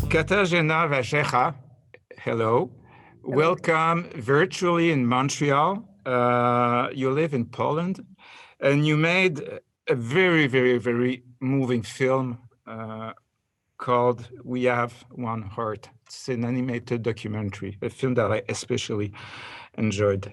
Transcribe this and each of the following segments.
Katarzyna Warzecha, hello. Welcome virtually in Montreal. You live in Poland, and you made a very, very, very moving film called We Have One Heart. It's an animated documentary, a film that I especially enjoyed.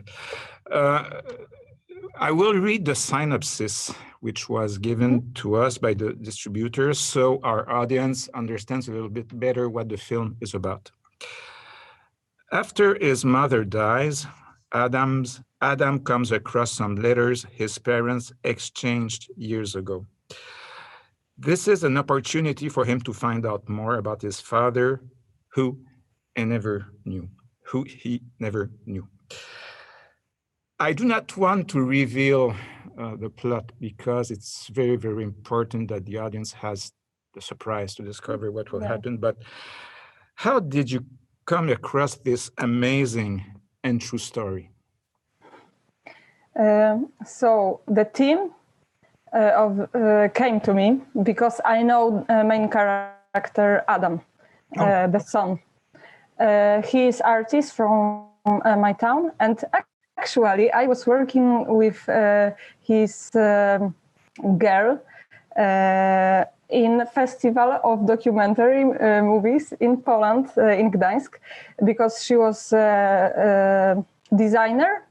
I will read the synopsis, which was given to us by the distributors, so our audience understands a little bit better what the film is about. After his mother dies, Adam comes across some letters his parents exchanged years ago. This is an opportunity for him to find out more about his father, who he never knew. I do not want to reveal the plot because it's very, very important that the audience has the surprise to discover what will happen. But how did you come across this amazing and true story? So the team came to me because I know main character Adam, the son. He is artist from my town, and actually I was working with his girl in a festival of documentary movies in Poland, in Gdańsk, because she was a designer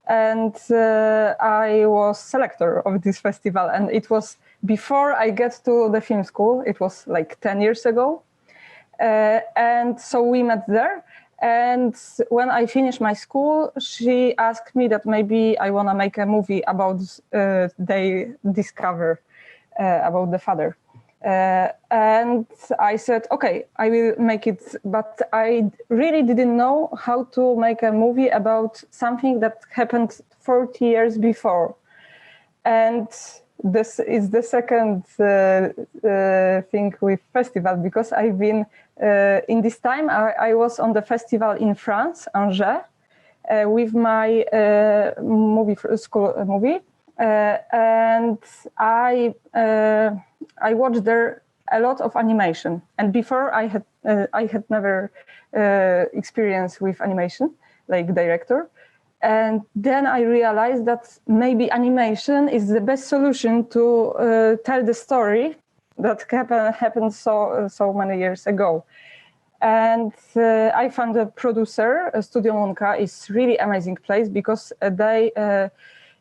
and I was selector of this festival. And it was before I get to the film school. It was like 10 years ago. And so we met there. And when I finished my school, she asked me that maybe I want to make a movie about they discover about the father. And I said, okay, I will make it. But I really didn't know how to make a movie about something that happened 40 years before. And this is the second thing with festival, because I've been, in this time, I was on the festival in France, Angers, with my school movie. And I watched there a lot of animation, and before I had never experience with animation, like director. And then I realized that maybe animation is the best solution to tell the story that happened so many years ago. And I found a producer, Studio Monka, is really amazing place because they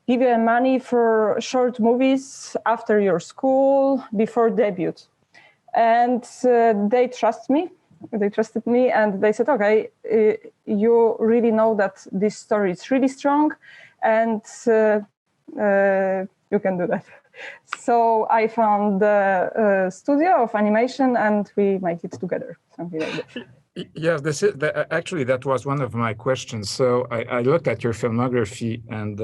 give you money for short movies after your school, before debut. And they trusted me, and they said, okay, you really know that this story is really strong, and you can do that. So I found the studio of animation, and we made it together, something like that. Yes, actually, that was one of my questions. So I looked at your filmography, and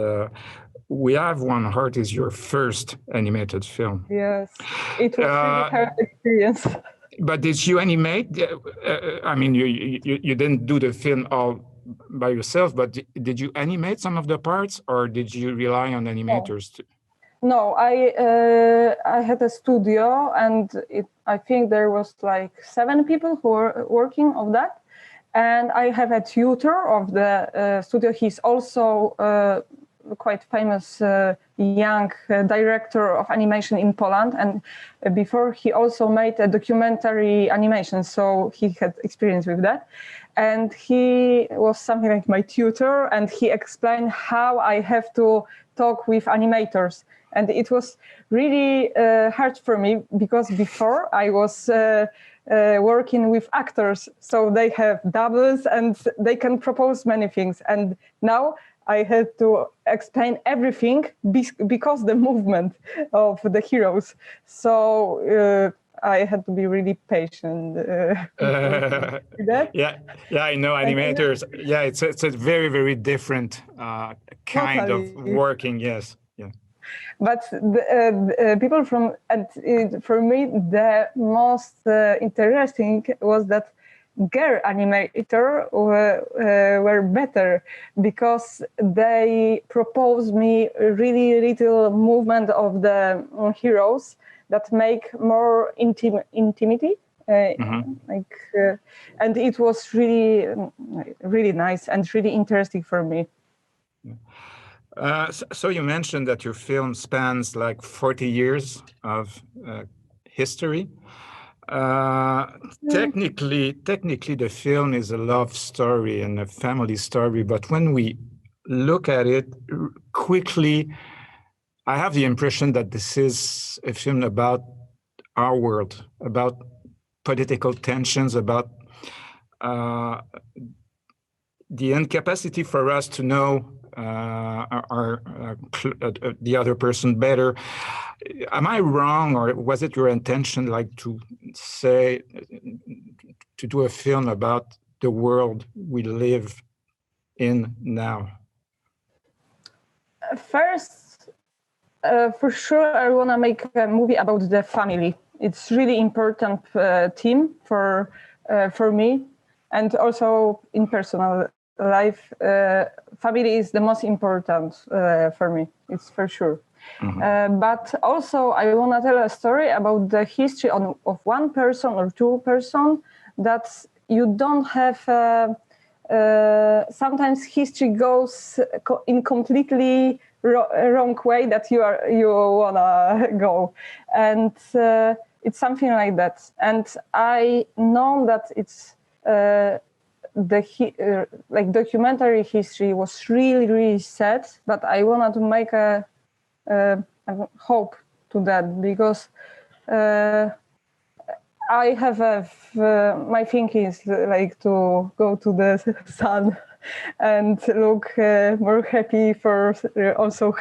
We Have One Heart is your first animated film. Yes, it was really hard experience. But did you animate? I mean, you didn't do the film all by yourself, but did you animate some of the parts, or did you rely on animators too? No, I had a studio, and I think there was like 7 people who were working on that. And I have a tutor of the studio. He's also quite famous young director of animation in Poland, and before he also made a documentary animation, so he had experience with that. And he was something like my tutor, and he explained how I have to talk with animators. And it was really hard for me, because before I was working with actors, so they have doubles and they can propose many things. And now I had to explain everything because the movement of the heroes. So I had to be really patient. Yeah, I know animators. Yeah, it's a very, very different kind of working. Yes, yeah. But the people for me, the most interesting was that girl animator were better because they proposed me really little movement of the heroes that make more intimacy. And it was really nice and really interesting for me. So you mentioned that your film spans like 40 years of history. Technically, the film is a love story and a family story, but when we look at it quickly, I have the impression that this is a film about our world, about political tensions, about the incapacity for us to know the other person better. Am I wrong, or was it your intention, like to do a film about the world we live in now? First, for sure, I want to make a movie about the family. It's really important theme for me, and also in personal life. Family is the most important for me. It's for sure. But also, I want to tell a story about the history of one person or two person that you don't have. Sometimes history goes in completely wrong way that you wanna go, and it's something like that. And I know that it's like documentary history was really sad, but I wanted to make a hope to that because I have my thinking is like to go to the sun and look more happy for also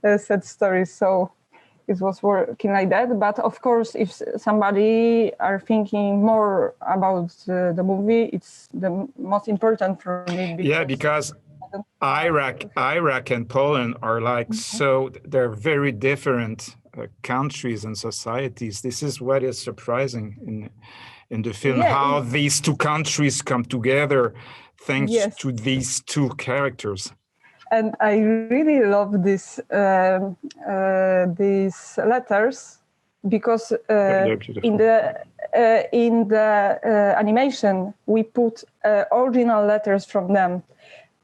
sad stories. So it was working like that. But of course, if somebody are thinking more about the movie, it's the most important for me. Because Iraq and Poland are like so they're very different countries and societies. This is what is surprising in the film, how these two countries come together thanks to these two characters. And I really love these letters because in the animation we put original letters from them,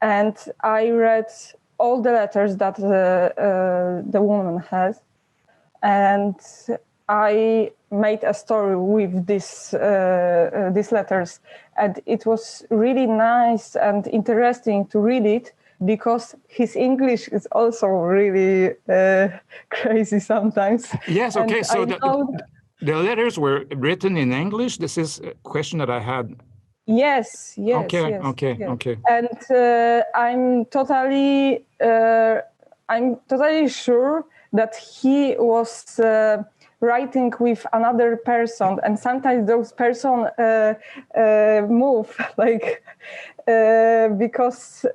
and I read all the letters that the woman has, and I made a story with these letters, and it was really nice and interesting to read it because his English is also really crazy sometimes. Yes, okay, so the letters were written in English. This is a question that I had. Yes. Okay. And I'm totally sure that he was writing with another person, and sometimes those person move like because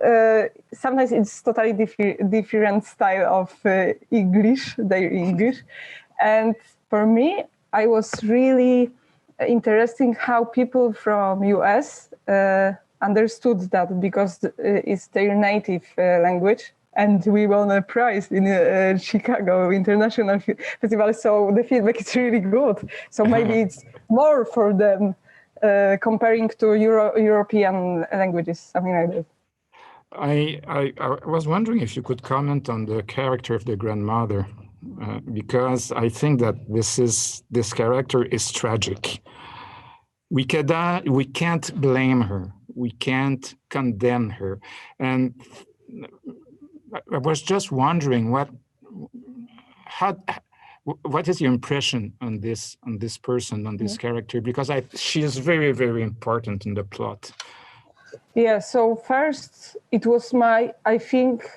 sometimes it's totally different style of English, their English, and for me, I was really interesting how people from US understood that because it's their native language. And we won a prize in Chicago International Festival, so the feedback is really good. So maybe it's more for them comparing to European languages, something like that. I was wondering if you could comment on the character of the grandmother, because I think that this character is tragic. We can't blame her. We can't condemn her, and I was just wondering what is your impression on this person, on this character, because she is very, very important in the plot. Yeah, so first it was I think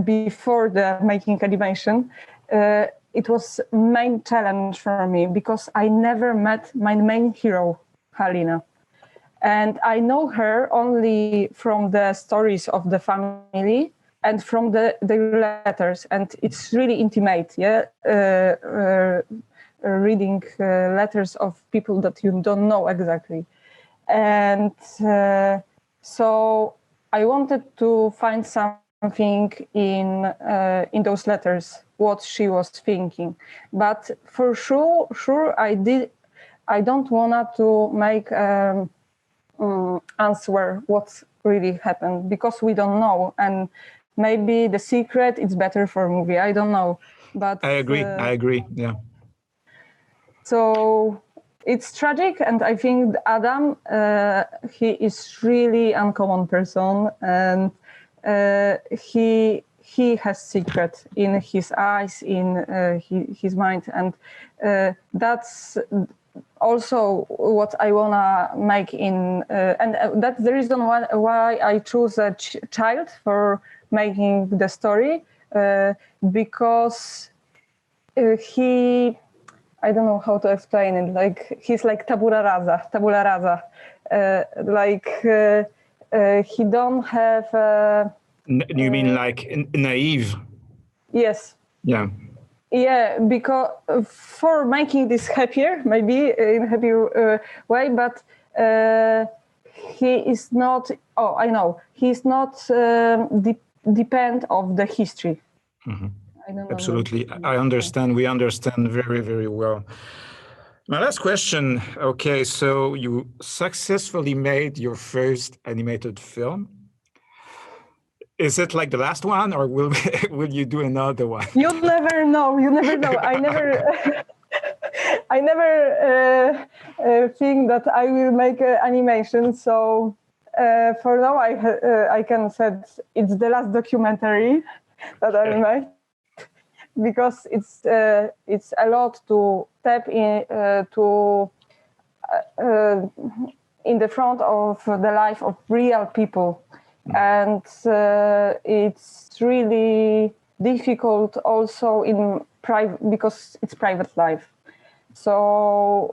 before the making animation, it was main challenge for me because I never met my main hero, Halina. And I know her only from the stories of the family and from the letters, and it's really intimate, reading letters of people that you don't know exactly. And so I wanted to find something in those letters, what she was thinking. But for sure, I don't want to make answer what really happened, because we don't know, and maybe the secret is better for a movie. I don't know, but I agree. Yeah. So it's tragic, and I think Adam, he is really uncommon person, and he has secret in his eyes, in his mind, and that's also what I wanna make in, and that's the reason why I choose a child for making the story, because he. I don't know how to explain it. Like he's like tabula rasa. He don't have. You mean like naive? Yes. Yeah. Yeah, because for making this happier, maybe in a happier way, but he is not. Oh, I know. He's not depend of the history. Mm-hmm. I don't know. Absolutely. I understand. We understand very, very well. My last question. Okay, so you successfully made your first animated film. Is it like the last one, or will you do another one? You never know. I never think that I will make animation. So for now, I can say it's the last documentary that I made, because it's a lot to tap in in the front of the life of real people, and it's really difficult also in private, because it's private life. So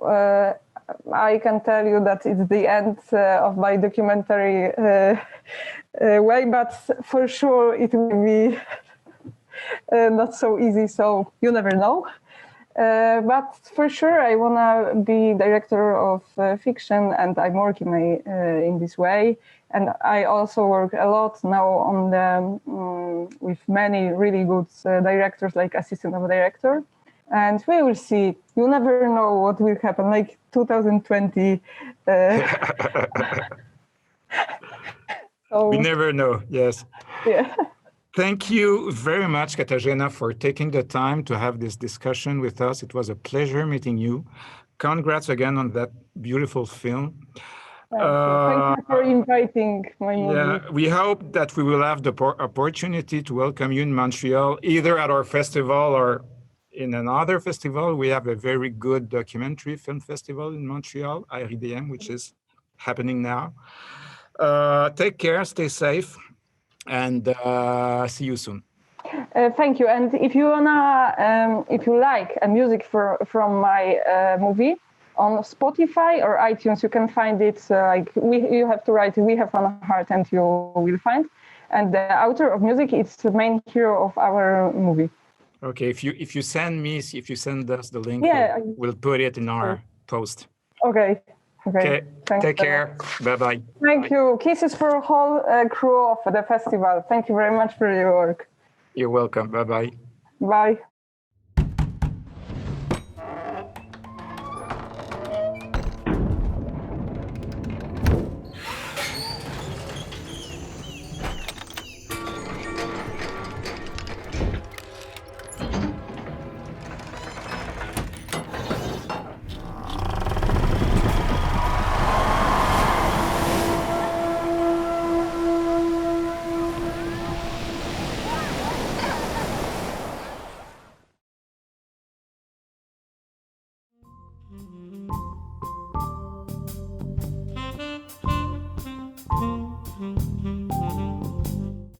I can tell you that it's the end of my documentary way, but for sure it will be not so easy, so you never know. But for sure, I want to be director of fiction, and I'm working in this way. And I also work a lot now on the with many really good directors, like assistant of director. And we will see. You never know what will happen. Like 2020. We never know. Yes. Yeah. Thank you very much, Katarzyna, for taking the time to have this discussion with us. It was a pleasure meeting you. Congrats again on that beautiful film. Thank you for inviting my movie. Yeah, we hope that we will have the opportunity to welcome you in Montreal, either at our festival or in another festival. We have a very good documentary film festival in Montreal, IRIDM, which is happening now. Take care, stay safe, and see you soon. Thank you. And if you wanna, if you like music from my movie on Spotify or iTunes, you can find it. You have to write "We Have One Heart" and you will find. And the author of music is the main hero of our movie. Okay. If you send us the link, yeah, we'll put it in our post. Okay. Okay. Take care. Bye-bye. Thank you. Kisses for whole crew of the festival. Thank you very much for your work. You're welcome. Bye-bye. Bye.